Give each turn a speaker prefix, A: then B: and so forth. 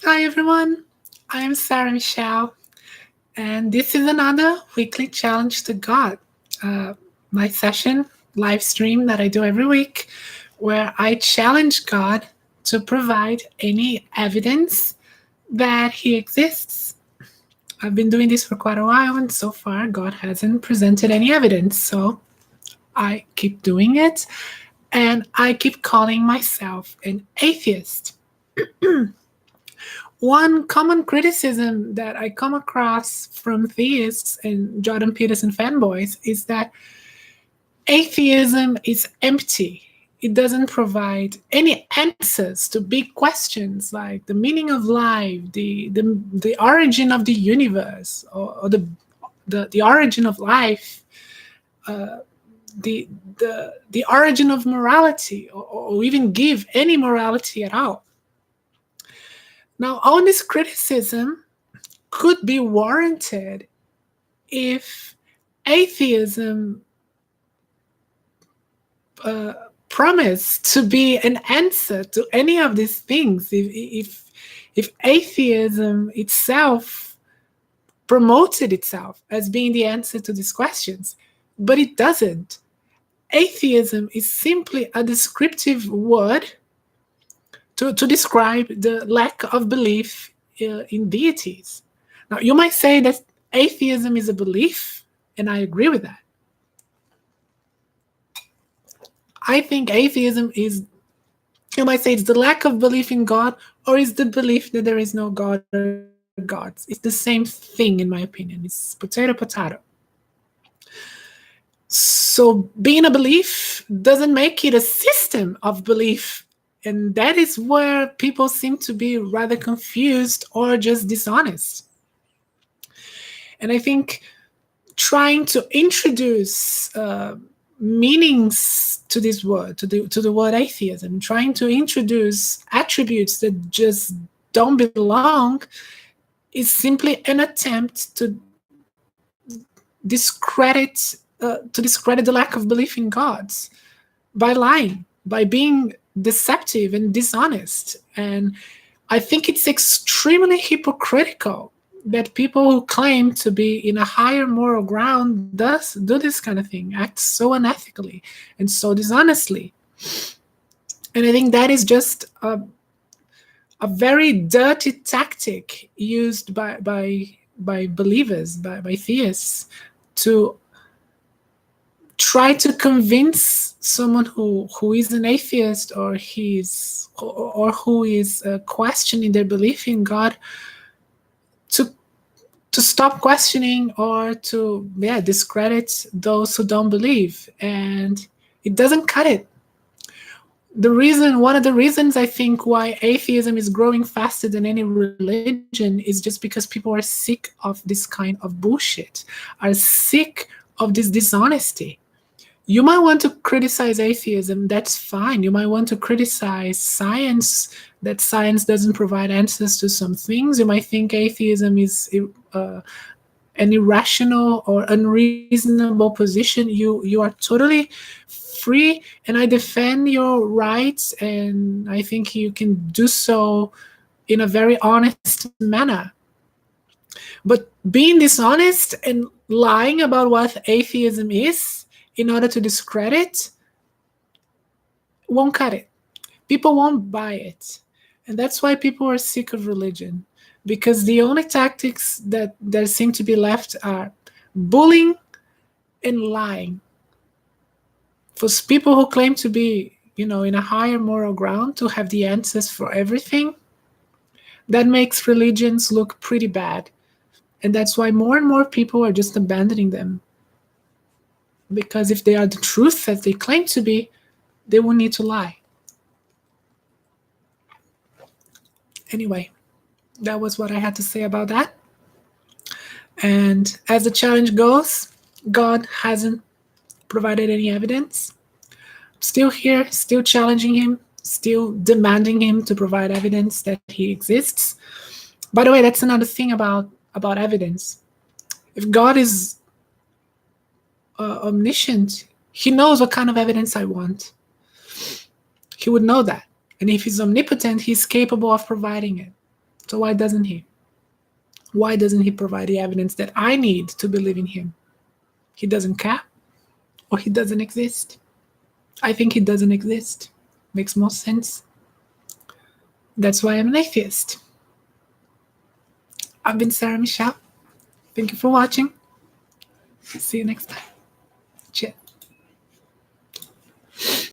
A: Hi everyone, I am Sarah Michel, and this is another weekly challenge to God. Uh, my session, live stream that I do every week, where I challenge God to provide any evidence that He exists. I've been doing this for quite a while, and so far, God hasn't presented any evidence. So I keep doing it, and I keep calling myself an atheist. One common criticism that I come across from theists and Jordan Peterson fanboys is that atheism is empty. It doesn't provide any answers to big questions like the meaning of life, the origin of the universe, or the origin of life, uh, the, the origin of morality, or even give any morality at all. Now, all this criticism could be warranted if atheism uh, promised to be an answer to any of these things. If atheism itself promoted itself as being the answer to these questions, but it doesn't. Atheism is simply a descriptive word to describe the lack of belief in deities. Now, you might say that atheism is a belief, and I agree with that. I think atheism is, you might say, it's the lack of belief in God, or is the belief that there is no God or gods. It's the same thing, in my opinion. It's potato, potato. So being a belief doesn't make it a system of belief. And that is where people seem to be rather confused or just dishonest. And I think trying to introduce meanings to this word, to the word atheism, trying to introduce attributes that just don't belong, is simply an attempt discredit to discredit the lack of belief in gods by lying, by being deceptive and dishonest. And I think it's extremely hypocritical that people who claim to be in a higher moral ground does do this kind of thing, act so unethically and so dishonestly. And I think that is just a very dirty tactic used by believers, by theists, to try to convince someone who is an atheist, or who is questioning their belief in God, to stop questioning, or to discredit those who don't believe. And it doesn't cut it. One of the reasons I think why atheism is growing faster than any religion is just because people are sick of this kind of bullshit, are sick of this dishonesty. You might want to criticize atheism, that's fine. You might want to criticize science, that science doesn't provide answers to some things. You might think atheism is an irrational or unreasonable position. You are totally free, and I defend your rights, and I think you can do so in a very honest manner. But being dishonest and lying about what atheism is in order to discredit won't cut it. People won't buy it. And that's why people are sick of religion, because the only tactics that seem to be left are bullying and lying. For people who claim to be, in a higher moral ground, to have the answers for everything, that makes religions look pretty bad. And that's why more and more people are just abandoning them. Because if they are the truth that they claim to be, they won't need to lie. Anyway, that was what I had to say about that. And as the challenge goes, God hasn't provided any evidence. Still here, still challenging him, still demanding him to provide evidence that he exists. By the way, that's another thing about evidence. If God is omniscient, he knows what kind of evidence I want. He would know that. And if he's omnipotent, he's capable of providing it. So why doesn't he? Why doesn't he provide the evidence that I need to believe in him? He doesn't care, or he doesn't exist? I think he doesn't exist. Makes more sense. That's why I'm an atheist. I've been Sarah Michel. Thank you for watching. See you next time.